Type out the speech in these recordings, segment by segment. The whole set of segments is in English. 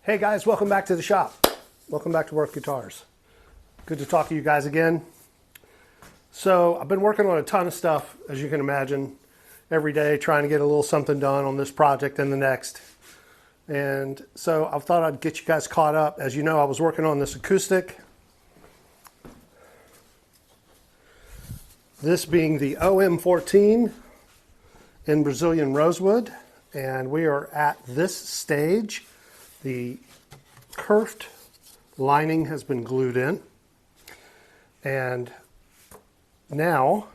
Hey guys, welcome back to the shop. Welcome back to Worth Guitars. Good to talk to you guys again. So I've been working on a ton of stuff, as you can imagine, every day trying to get a little something done on this project and the next. And so I thought I'd get you guys caught up. As you know, I was working on this acoustic. This being the OM14 in Brazilian rosewood. And we are at this stage. The kerf lining has been glued in. And now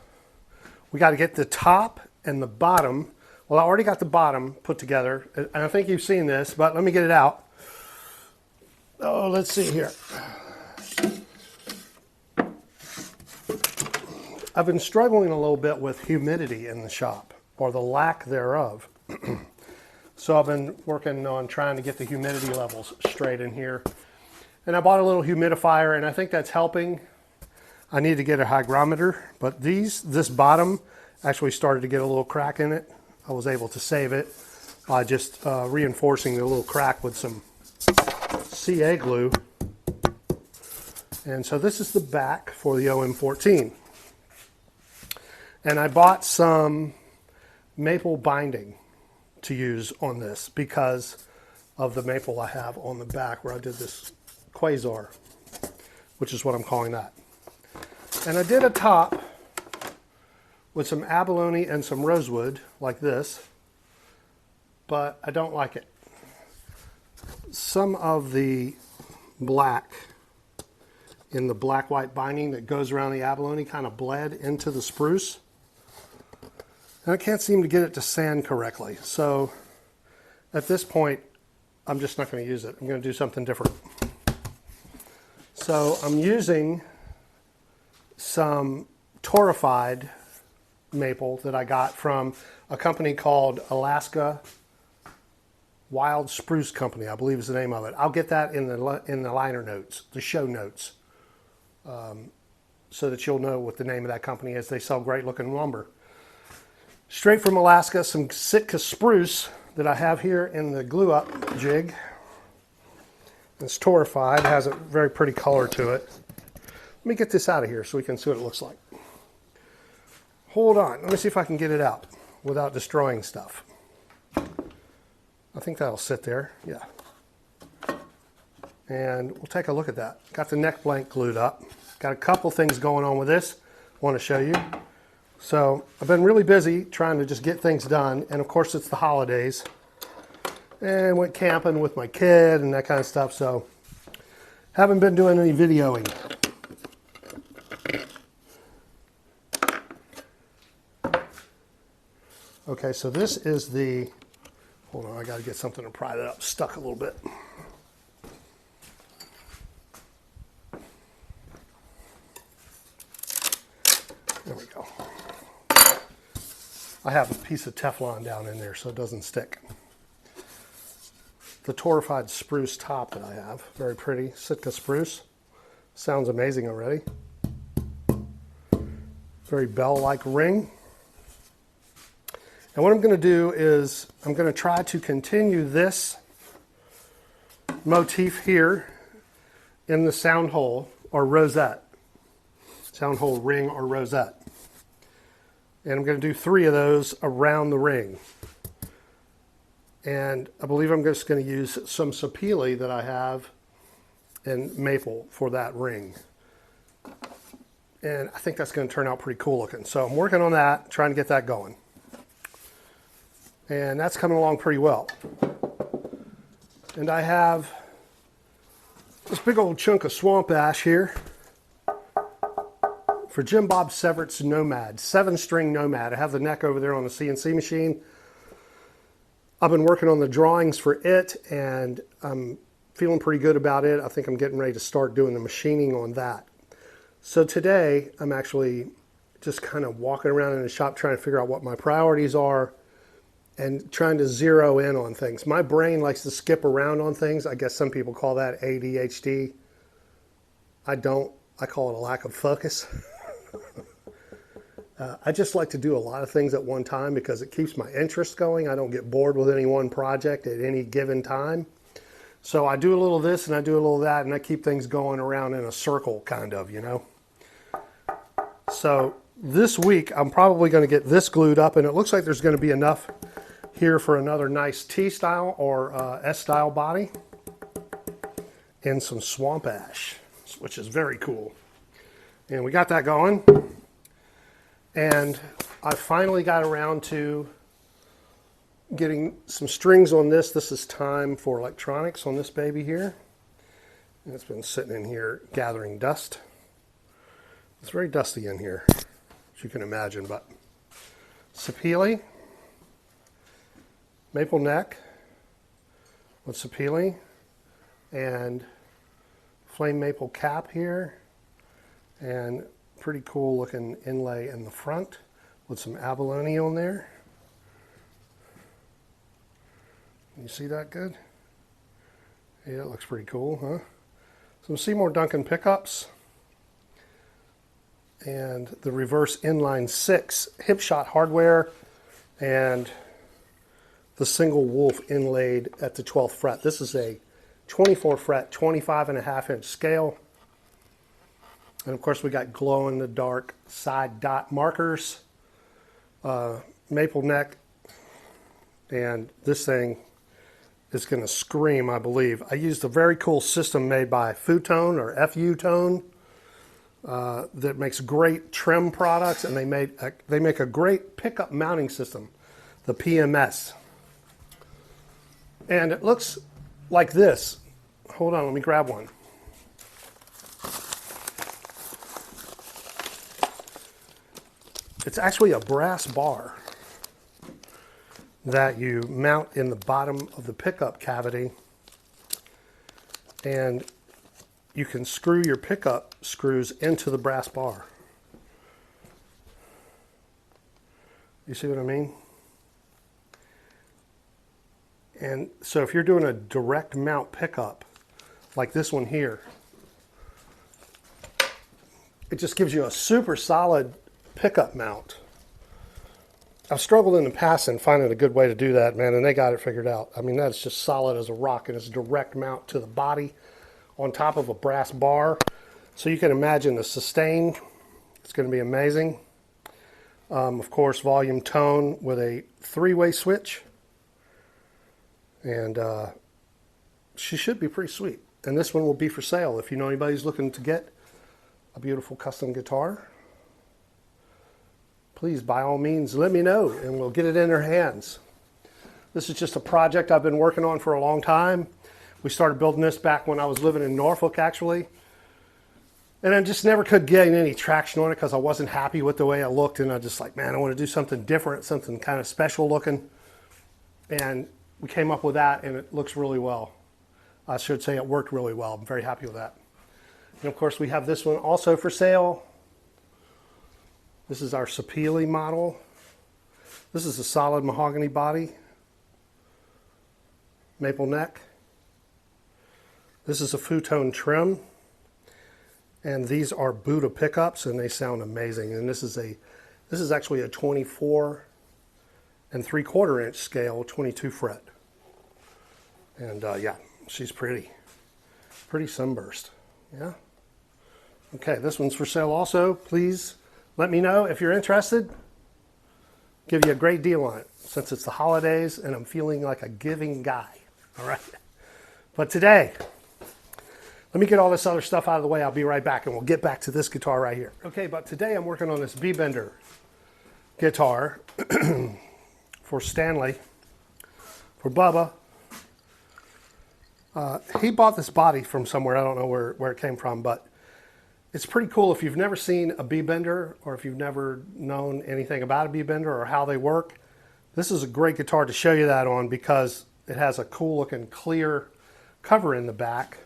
we got to get the top and the bottom. Well, I already got the bottom put together, and I think you've seen this, but let me get it out. Oh, let's see here. I've been struggling a little bit with humidity in the shop, or the lack thereof. So I've been working on trying to get the humidity levels straight in here. And I bought a little humidifier, and I think that's helping. I need to get a hygrometer, but this bottom actually started to get a little crack in it. I was able to save it by just reinforcing the little crack with some CA glue. And so this is the back for the OM14. And I bought some maple binding to use on this because of the maple I have on the back where I did this quasar, which is what I'm calling that. And I did a top with some abalone and some rosewood like this, but I don't like it. Some of the black in the black-white binding that goes around the abalone kind of bled into the spruce. And I can't seem to get it to sand correctly. So at this point, I'm just not going to use it. I'm going to do something different. So I'm using some torrefied maple that I got from a company called Alaska Wild Spruce Company, I believe is the name of it. I'll get that in the liner notes, the show notes, so that you'll know what the name of that company is. They sell great looking lumber. Straight from Alaska, some Sitka spruce that I have here in the glue up jig. It's torrefied, has a very pretty color to it. Let me get this out of here so we can see what it looks like. Hold on, let me see if I can get it out without destroying stuff. I think that'll sit there, yeah. And we'll take a look at that. Got the neck blank glued up. Got a couple things going on with this I want to show you. So I've been really busy trying to just get things done, and of course it's the holidays. And went camping with my kid and that kind of stuff, so haven't been doing any videoing. Okay, so this is the, hold on, I gotta get something to pry that up, stuck a little bit. There we go. I have a piece of Teflon down in there so it doesn't stick. The torrefied spruce top that I have, very pretty, Sitka spruce. Sounds amazing already. Very bell-like ring. And what I'm going to do is I'm going to try to continue this motif here in the sound hole or rosette. Sound hole ring or rosette. And I'm going to do 3 of those around the ring. And I believe I'm just going to use some sapele that I have in maple for that ring. And I think that's going to turn out pretty cool looking. So I'm working on that, trying to get that going. And that's coming along pretty well. And I have this big old chunk of swamp ash here for Jim Bob Severt's Nomad, 7-string Nomad. I have the neck over there on the CNC machine. I've been working on the drawings for it, and I'm feeling pretty good about it. I think I'm getting ready to start doing the machining on that. So today, I'm actually just kind of walking around in the shop trying to figure out what my priorities are and trying to zero in on things. My brain likes to skip around on things. I guess some people call that ADHD. I don't. I call it a lack of focus. I just like to do a lot of things at one time because it keeps my interest going. I don't get bored with any one project at any given time. So I do a little of this and I do a little of that, and I keep things going around in a circle, kind of, you know. So this week I'm probably going to get this glued up, and it looks like there's going to be enough here for another nice T-style or S-style body and some swamp ash, which is very cool. And we got that going, and I finally got around to getting some strings on this. This is time for electronics on this baby here. And it's been sitting in here gathering dust. It's very dusty in here, as you can imagine, but sapele, maple neck with sapele, and flame maple cap here, and pretty cool looking inlay in the front with some abalone on there. You see that good? Yeah, it looks pretty cool, huh? Some Seymour Duncan pickups and the reverse inline 6 hip shot hardware and the single wolf inlaid at the 12th fret. This is a 24 fret, 25.5 inch scale. And of course we got glow in the dark side dot markers, maple neck, and this thing is going to scream, I believe. I used a very cool system made by Futone or F-U-Tone that makes great trim products, and they make a great pickup mounting system, the PMS. And it looks like this. Hold on, let me grab one. It's actually a brass bar that you mount in the bottom of the pickup cavity, and you can screw your pickup screws into the brass bar. You see what I mean? And so if you're doing a direct mount pickup like this one here, it just gives you a super solid pickup mount. I've struggled in the past in finding a good way to do that, man, and they got it figured out. I mean, that's just solid as a rock, and it's a direct mount to the body on top of a brass bar. So you can imagine the sustain. It's going to be amazing. Of course, volume tone with a 3-way switch. And she should be pretty sweet. And this one will be for sale. If you know anybody who's looking to get a beautiful custom guitar, please, by all means, let me know, and we'll get it in their hands. This is just a project I've been working on for a long time. We started building this back when I was living in Norfolk, actually. And I just never could get any traction on it because I wasn't happy with the way it looked. And I just like, man, I want to do something different, something kind of special looking. And we came up with that, and it looks really well. I should say it worked really well. I'm very happy with that. And of course, we have this one also for sale. This is our sapele model. This is a solid mahogany body, maple neck. This is a Futone trim, and these are Buddha pickups, and they sound amazing. And this is actually a 24 3/4 inch scale, 22 fret. And yeah, she's pretty sunburst. Yeah. Okay, this one's for sale also. Please let me know if you're interested. Give you a great deal on it since it's the holidays and I'm feeling like a giving guy. All right. But today, let me get all this other stuff out of the way. I'll be right back, and we'll get back to this guitar right here. Okay, but today I'm working on this B-Bender guitar for Stanley, for Bubba. He bought this body from somewhere. I don't know where it came from, but it's pretty cool. If you've never seen a B-Bender, or if you've never known anything about a B-Bender or how they work, this is a great guitar to show you that on, because it has a cool looking clear cover in the back.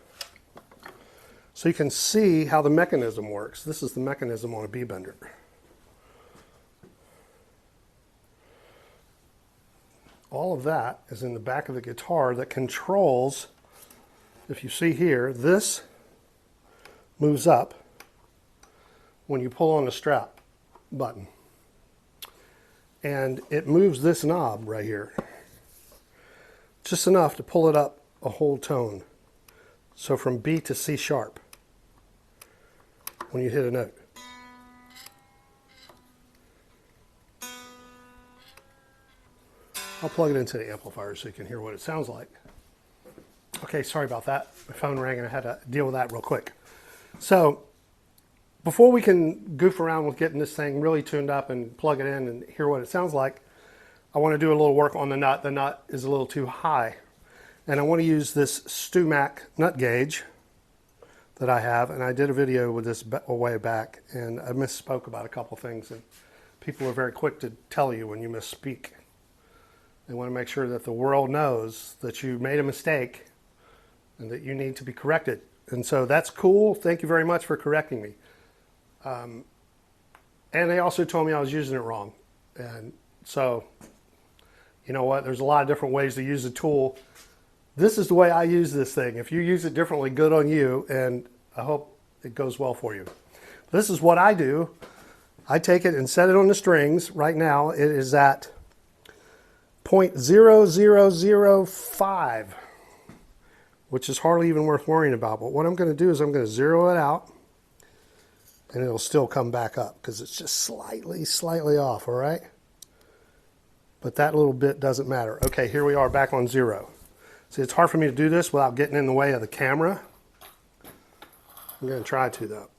So you can see how the mechanism works. This is the mechanism on a B-Bender. All of that is in the back of the guitar that controls, if you see here, this moves up when you pull on the strap button. And it moves this knob right here, just enough to pull it up a whole tone. So from B to C sharp when you hit a note. I'll plug it into the amplifier so you can hear what it sounds like. Okay, sorry about that. My phone rang and I had to deal with that real quick. So before we can goof around with getting this thing really tuned up and plug it in and hear what it sounds like, I want to do a little work on the nut. The nut is a little too high. And I want to use this StewMac nut gauge that I have. And I did a video with this a way back, and I misspoke about a couple things. And people are very quick to tell you when you misspeak. They want to make sure that the world knows that you made a mistake and that you need to be corrected. And so that's cool. Thank you very much for correcting me. And they also told me I was using it wrong. And so, you know what? There's a lot of different ways to use the tool. This is the way I use this thing. If you use it differently, good on you. And I hope it goes well for you. This is what I do. I take it and set it on the strings. Right now, it is at 0.0005, which is hardly even worth worrying about. But what I'm going to do is I'm going to zero it out, and it'll still come back up because it's just slightly off, all right? But that little bit doesn't matter. Okay, here we are back on 0. See, it's hard for me to do this without getting in the way of the camera. I'm going to try to, though.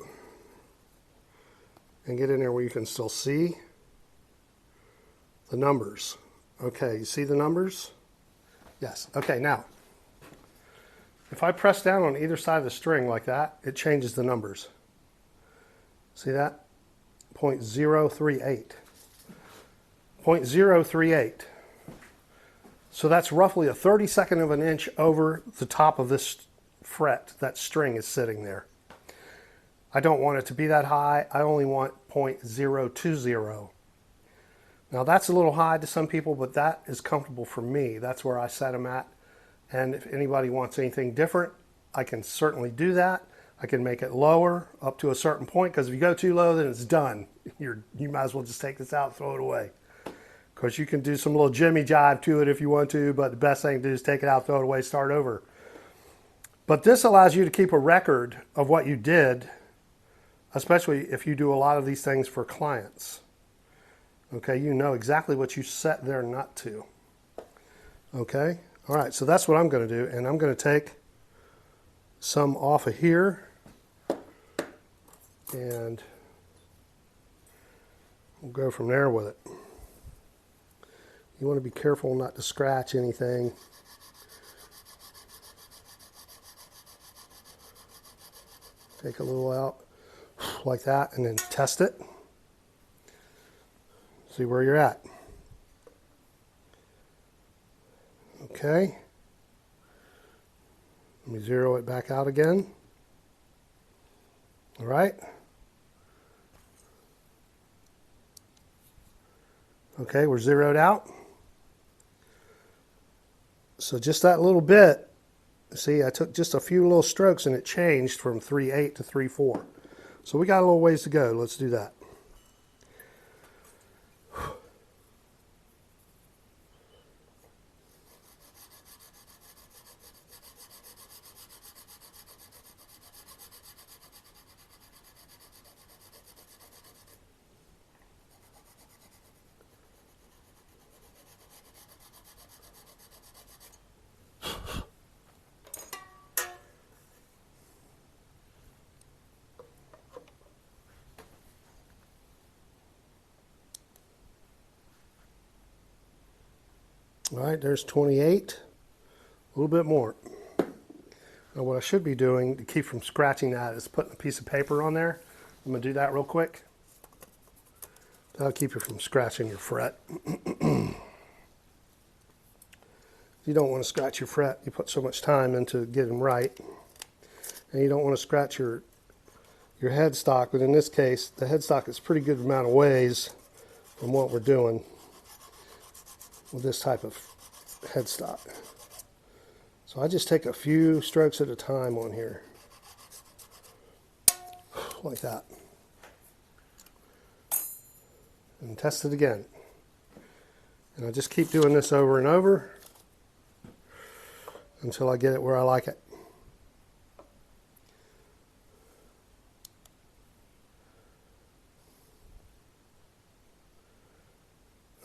And get in there where you can still see the numbers. Okay, you see the numbers? Yes. Okay, now, if I press down on either side of the string like that, it changes the numbers. See that? 0.038. 0.038. So that's roughly a 32nd of an inch over the top of this fret. That string is sitting there. I don't want it to be that high. I only want 0.020. Now that's a little high to some people, but that is comfortable for me. That's where I set them at. And if anybody wants anything different, I can certainly do that. I can make it lower up to a certain point, because if you go too low, then it's done. You might as well just take this out and throw it away. Of course, you can do some little jimmy jive to it if you want to, but the best thing to do is take it out, throw it away, start over. But this allows you to keep a record of what you did, especially if you do a lot of these things for clients. Okay, you know exactly what you set their nut to. Okay, all right, so that's what I'm going to do, and I'm going to take some off of here, and we'll go from there with it. You want to be careful not to scratch anything. Take a little out like that, and then test it. See where you're at. Okay. Let me zero it back out again. All right. Okay, we're zeroed out. So just that little bit, see, I took just a few little strokes and it changed from 3.8 to 3.4. So we got a little ways to go. Let's do that. All right, there's 28, a little bit more. Now what I should be doing to keep from scratching that is putting a piece of paper on there. I'm going to do that real quick. That'll keep you from scratching your fret. You don't want to scratch your fret. You put so much time into getting them right. And you don't want to scratch your headstock, but in this case, the headstock is a pretty good amount of ways from what we're doing with this type of headstock. So I just take a few strokes at a time on here, like that, and test it again. And I just keep doing this over and over until I get it where I like it.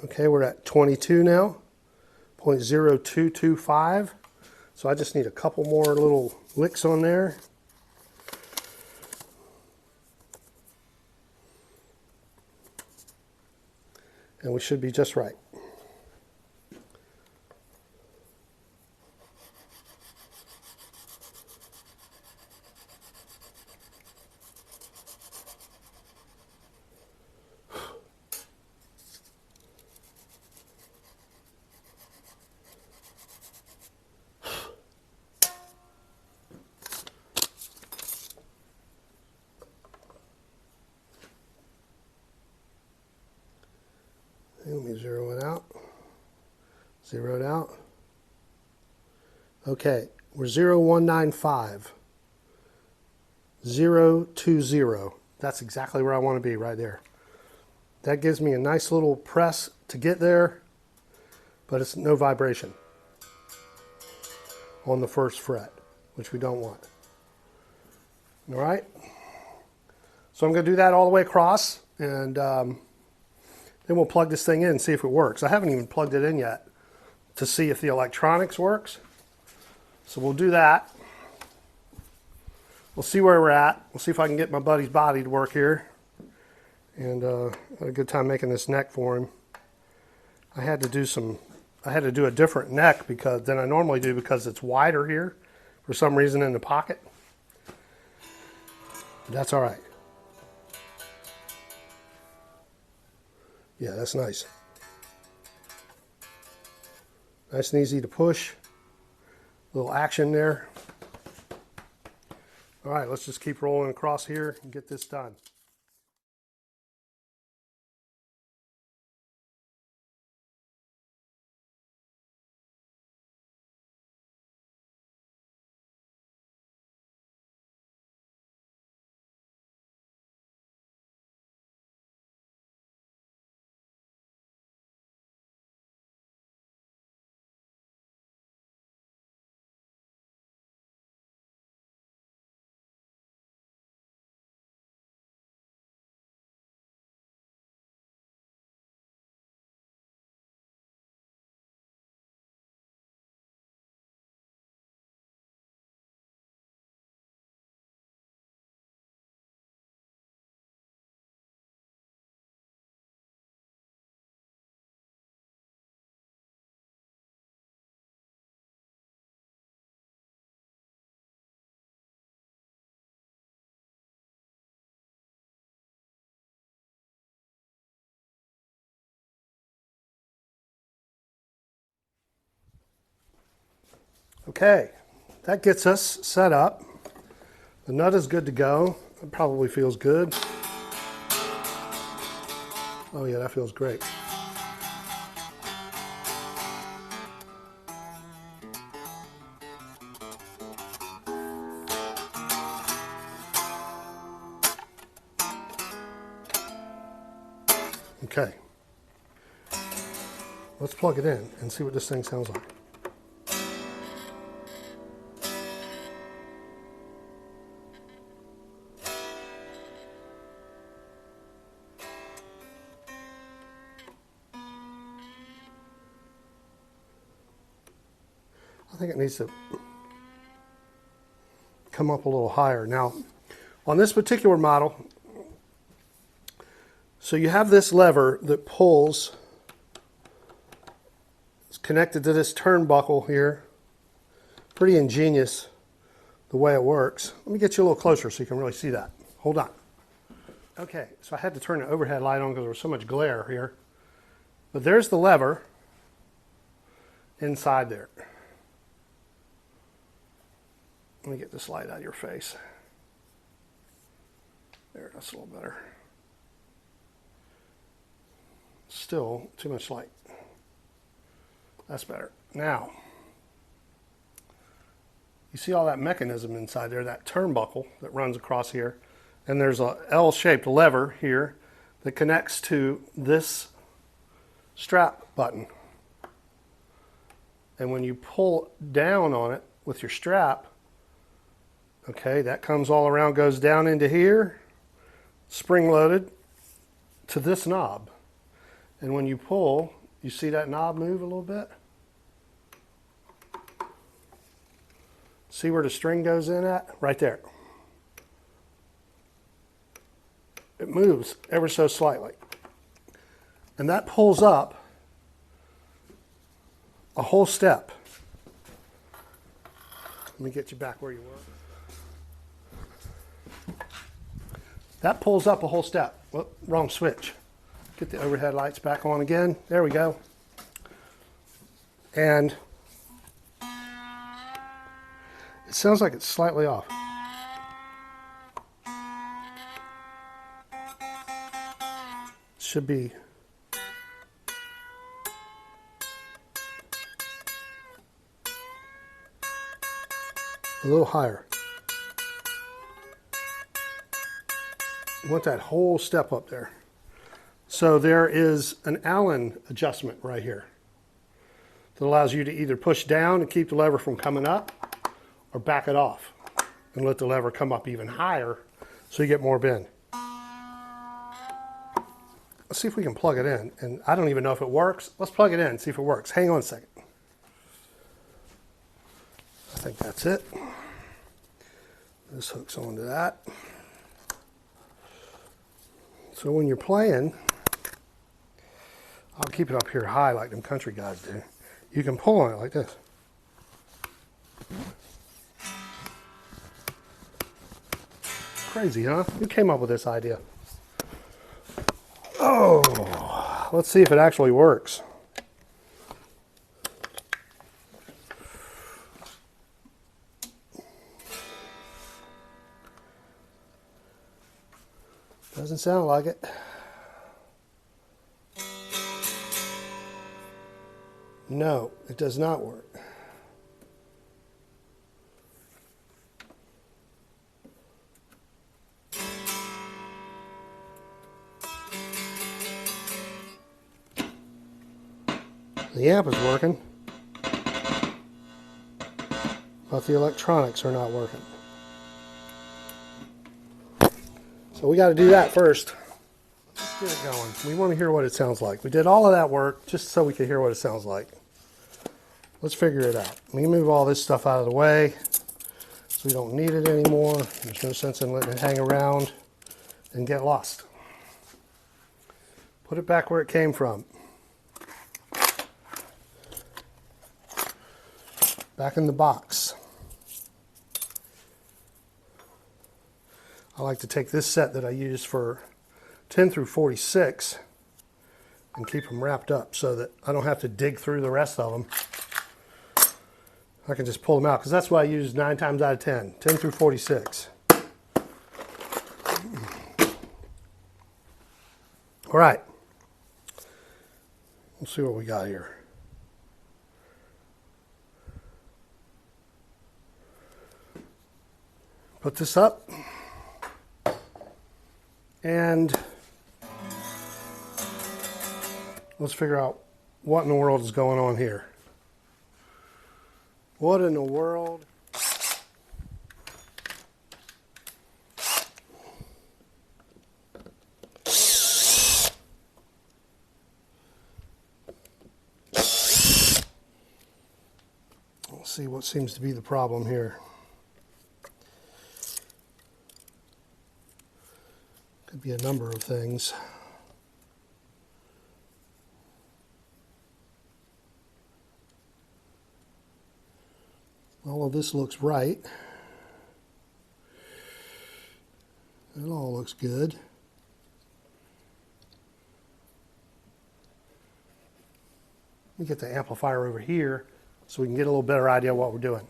Okay, we're at 22 now, 0.0225. So I just need a couple more little licks on there. And we should be just right. Let me zero it out. Zero it out. Okay, we're 0195. 020. That's exactly where I want to be right there. That gives me a nice little press to get there, but it's no vibration on the first fret, which we don't want. All right. So I'm going to do that all the way across, and then we'll plug this thing in and see if it works. I haven't even plugged it in yet to see if the electronics works. So we'll do that. We'll see where we're at. We'll see if I can get my buddy's body to work here. And had a good time making this neck for him. I had to do a different neck than I normally do because it's wider here for some reason in the pocket. But that's all right. Yeah, that's nice. Nice and easy to push. A little action there. All right, let's just keep rolling across here and get this done. Okay, that gets us set up. The nut is good to go. It probably feels good. Oh yeah, that feels great. Okay, let's plug it in and see what this thing sounds like. I think it needs to come up a little higher. Now, on this particular model, so you have this lever that pulls, it's connected to this turnbuckle here. Pretty ingenious the way it works. Let me get you a little closer so you can really see that. Hold on. Okay, so I had to turn the overhead light on because there was so much glare here. But there's the lever inside there. Let me get this light out of your face. There, that's a little better. Still too much light. That's better. Now, you see all that mechanism inside there, that turnbuckle that runs across here. And there's a L-shaped lever here that connects to this strap button. And when you pull down on it with your strap, okay, that comes all around, goes down into here, spring-loaded to this knob. And when you pull, you see that knob move a little bit? See where the string goes in at? Right there. It moves ever so slightly. And that pulls up a whole step. Let me get you back where you were. That pulls up a whole step. Whoop, wrong switch. Get the overhead lights back on again. There we go. And it sounds like it's slightly off. Should be a little higher. You want that whole step up there. So there is an Allen adjustment right here that allows you to either push down and keep the lever from coming up, or back it off and let the lever come up even higher so you get more bend. Let's see if we can plug it in. And I don't even know if it works. Let's plug it in and see if it works. Hang on a second. I think that's it. This hooks onto that. So when you're playing, I'll keep it up here high like them country guys do. You can pull on it like this. Crazy, huh? Who came up with this idea? Oh, let's see if it actually works. Doesn't sound like it. No, it does not work. The amp is working, but the electronics are not working. So we got to do that first. Let's get it going. We want to hear what it sounds like. We did all of that work just so we could hear what it sounds like. Let's figure it out. Let me move all this stuff out of the way so we don't need it anymore. There's no sense in letting it hang around and get lost. Put it back where it came from. Back in the box. I like to take this set that I use for 10 through 46 and keep them wrapped up so that I don't have to dig through the rest of them. I can just pull them out because that's what I use 9 times out of 10 through 46. All right, we'll see what we got here. Put this up. And let's figure out what in the world is going on here. What in the world? Let's see what seems to be the problem here. Could be a number of things. All of this looks right. It all looks good. Let me get the amplifier over here so we can get a little better idea of what we're doing.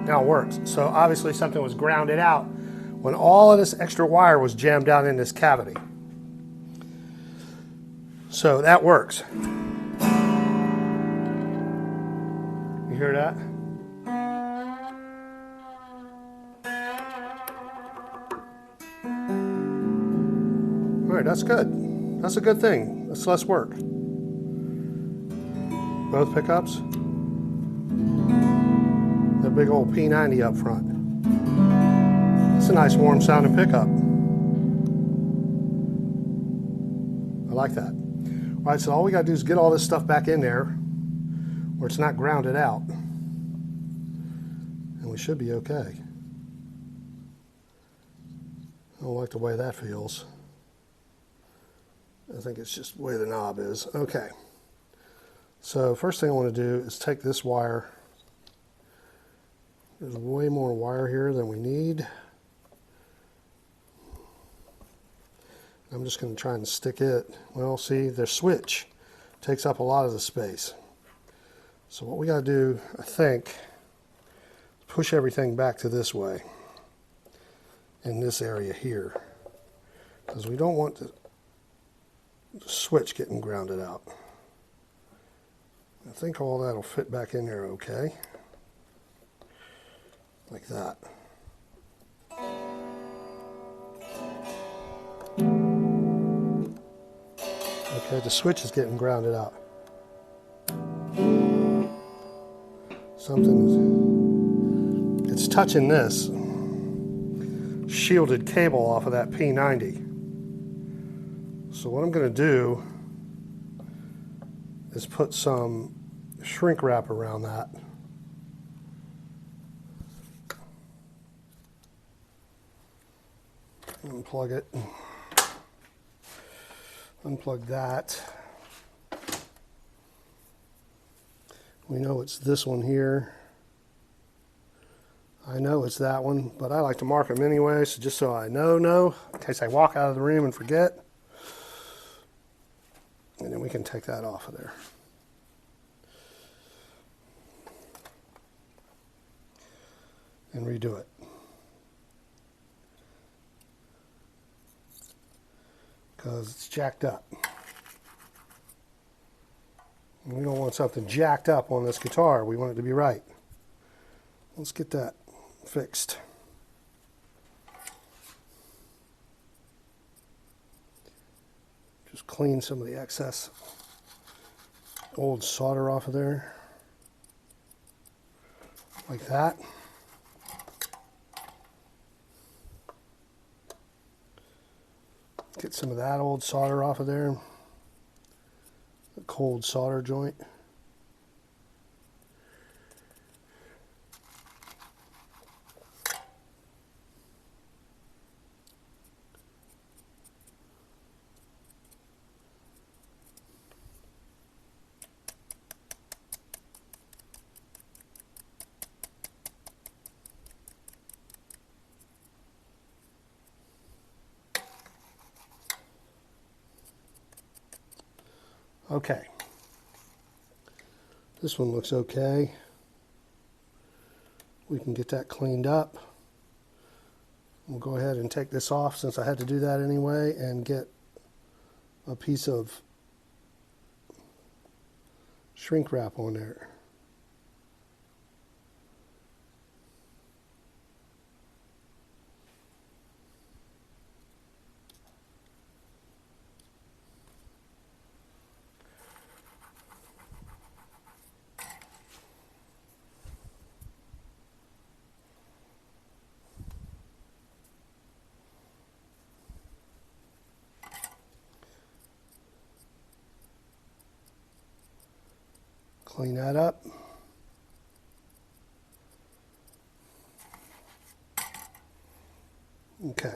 Now it works. So obviously something was grounded out when all of this extra wire was jammed down in this cavity. So that works. You hear that? All right, that's good. That's a good thing. That's less work. Both pickups. The big old P90 up front. It's a nice warm sounding pickup. I like that. All right, so all we got to do is get all this stuff back in there where it's not grounded out, and we should be okay. I don't like the way that feels. I think it's just the way the knob is. Okay. So first thing I want to do is take this wire. There's way more wire here than we need. I'm just going to try and stick it. Well, see, the switch takes up a lot of the space. So what we got to do, I think, is push everything back to this way in this area here, because we don't want the switch getting grounded out. I think all that will fit back in there okay, like that. Okay, the switch is getting grounded out. It's touching this shielded cable off of that P90. So what I'm going to do is put some shrink wrap around that. Unplug it. Unplug that. We know it's this one here. I know it's that one, but I like to mark them anyway, so just so I know, in case I walk out of the room and forget. And then we can take that off of there. And redo it. Because it's jacked up. And we don't want something jacked up on this guitar. We want it to be right. Let's get that fixed. Just clean some of the excess old solder off of there. Like that. Get some of that old solder off of there. The cold solder joint. Okay, this one looks okay. We can get that cleaned up. We'll go ahead and take this off since I had to do that anyway, and get a piece of shrink wrap on there. Clean that up. Okay.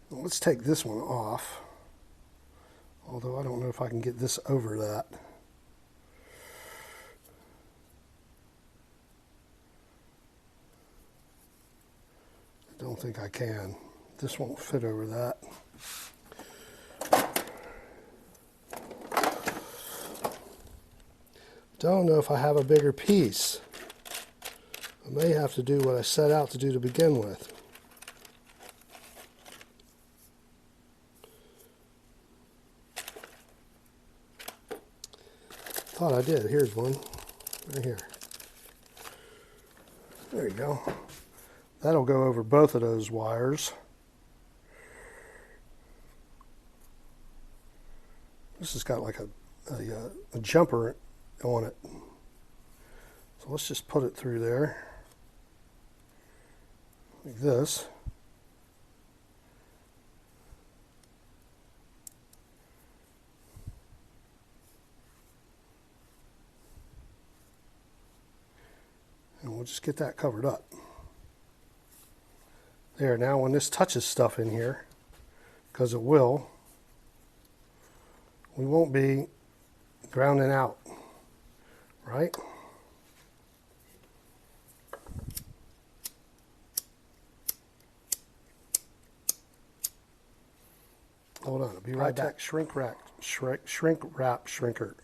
Well, let's take this one off. Although I don't know if I can get this over that. I don't think I can. This won't fit over that. Don't know if I have a bigger piece. I may have to do what I set out to do to begin with. Thought I did. Here's one. Right here. There you go. That'll go over both of those wires. This has got like a jumper on it. So So let's just put it through there like this. And we'll just get that covered up. There, now when this touches stuff in here, because it will, we won't be grounding out, right? Hold on, I'll be right back. Shrink wrap shrinker.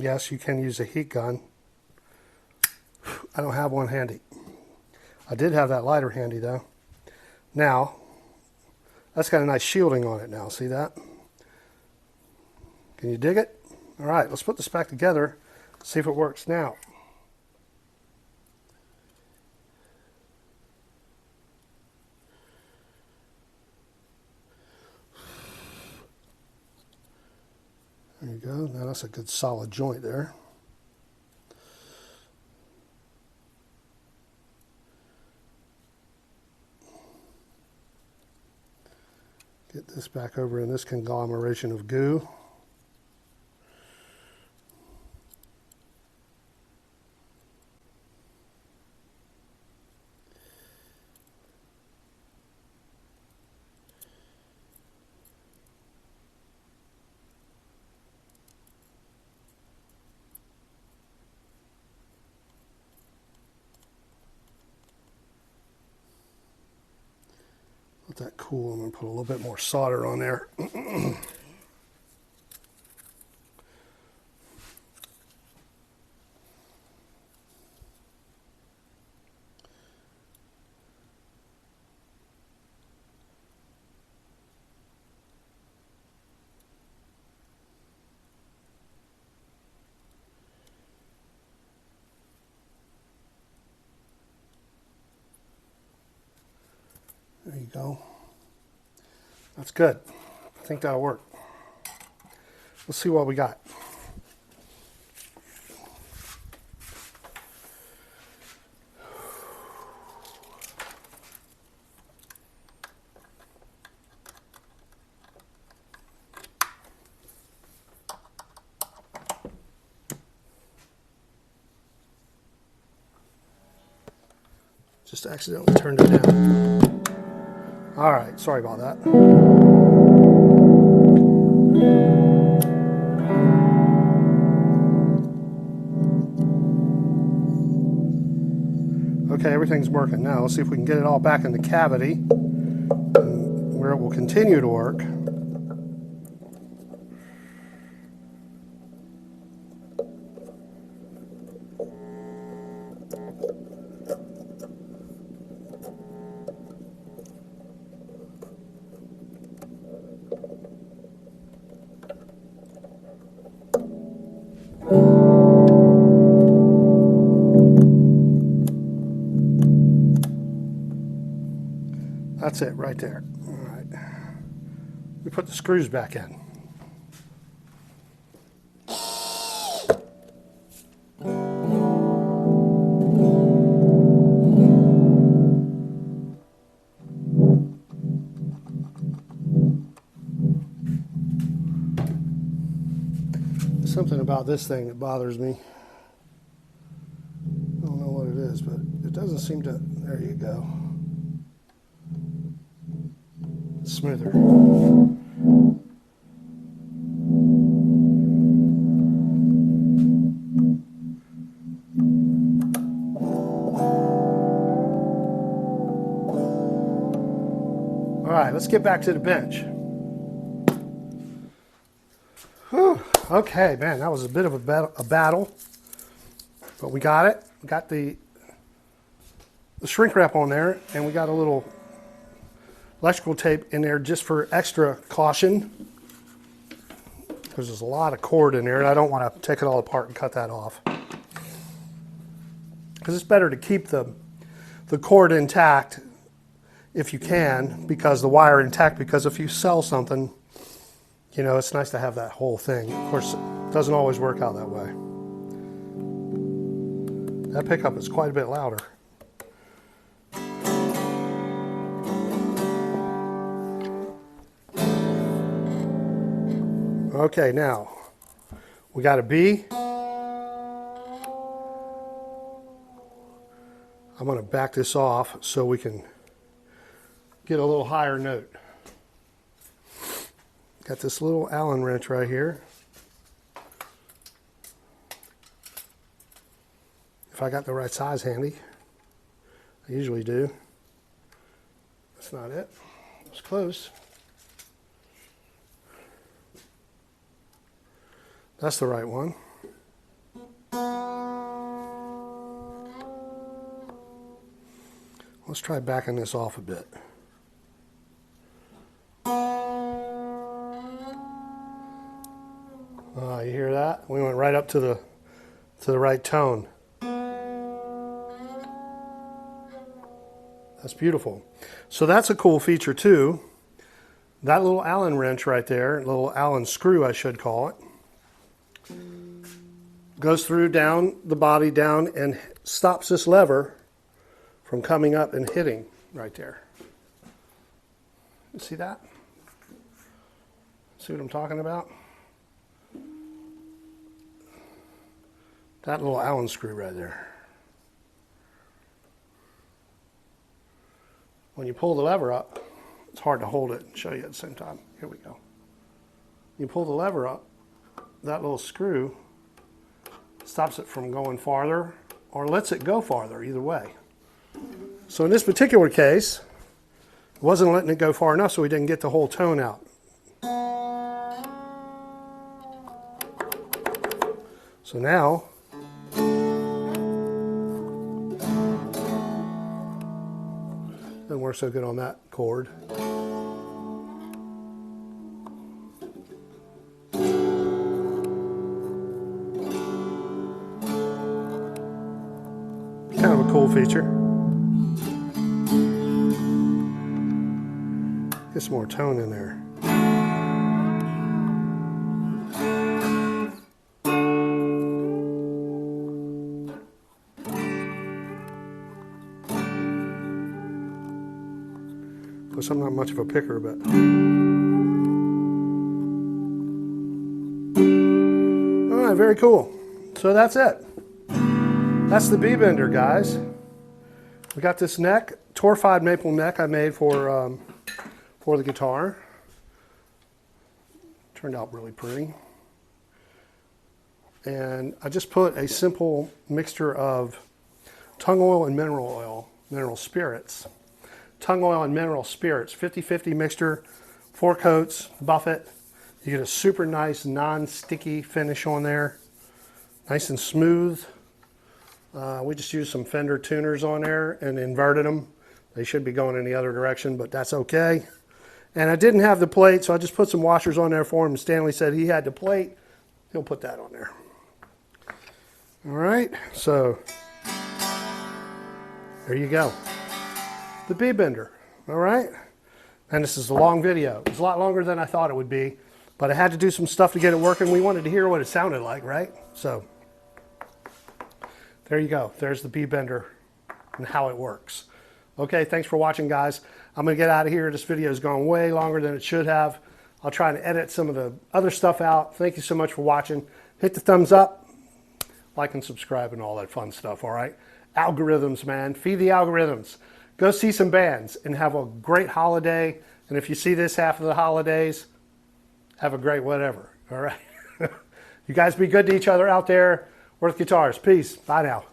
Yes, you can use a heat gun. I don't have one handy. I did have that lighter handy though. Now, that's got a nice shielding on it now. See that? Can you dig it? All right, let's put this back together, see if it works now. There you go. Now that's a good solid joint there. Get this back over in this conglomeration of goo. Let that cool. I'm going to put a little bit more solder on there. There you go. That's good. I think that'll work. Let's see what we got. Just accidentally turned it down. All right, sorry about that. Okay, everything's working now. Let's see if we can get it all back in the cavity where it will continue to work. That's it right there. All right. We put the screws back in. There's something about this thing that bothers me. I don't know what it is, but it doesn't seem to. There you go. Smoother. All right, let's get back to the bench. Whew. Okay, man, that was a bit of a battle, but we got it. We got the shrink wrap on there, and we got a little electrical tape in there just for extra caution, because there's a lot of cord in there and I don't want to take it all apart and cut that off. Because it's better to keep the cord intact if you can, because the wire intact, because if you sell something, you know, it's nice to have that whole thing. Of course, it doesn't always work out that way. That pickup is quite a bit louder. Okay, now we got a B. I'm going to back this off so we can get a little higher note. Got this little Allen wrench right here. If I got the right size handy, I usually do. That's not it. It was close. That's the right one. Let's try backing this off a bit. You hear that? We went right up to the right tone. That's beautiful. So that's a cool feature too. That little Allen wrench right there, little Allen screw I should call it, goes through down the body down and stops this lever from coming up and hitting right there. You see that? See what I'm talking about? That little Allen screw right there. When you pull the lever up, it's hard to hold it and show you at the same time. Here we go. You pull the lever up, that little screw stops it from going farther or lets it go farther, either way. So in this particular case, it wasn't letting it go far enough, so we didn't get the whole tone out. So now, doesn't work so good on that cord. Kind of a cool feature. Get some more tone in there. Of course, I'm not much of a picker, but all right, very cool. So that's it. That's the B-bender, guys. We got this neck, torfied maple neck I made for the guitar. Turned out really pretty. And I just put a simple mixture of tung oil and mineral spirits. Tung oil and mineral spirits, 50-50 mixture, 4 coats, buff it. You get a super nice non-sticky finish on there. Nice and smooth. We just used some Fender tuners on there and inverted them. They should be going in the other direction, but that's okay. And I didn't have the plate, so I just put some washers on there for him. Stanley said he had the plate. He'll put that on there. All right, so there you go. The B-bender, all right? And this is a long video. It's a lot longer than I thought it would be, but I had to do some stuff to get it working. We wanted to hear what it sounded like, right? So there you go. There's the B-bender and how it works. Okay, thanks for watching, guys. I'm going to get out of here. This video has gone way longer than it should have. I'll try and edit some of the other stuff out. Thank you so much for watching. Hit the thumbs up, like and subscribe and all that fun stuff, all right? Algorithms, man. Feed the algorithms. Go see some bands and have a great holiday. And if you see this half of the holidays, have a great whatever, all right? You guys be good to each other out there. Worth Guitars. Peace. Bye now.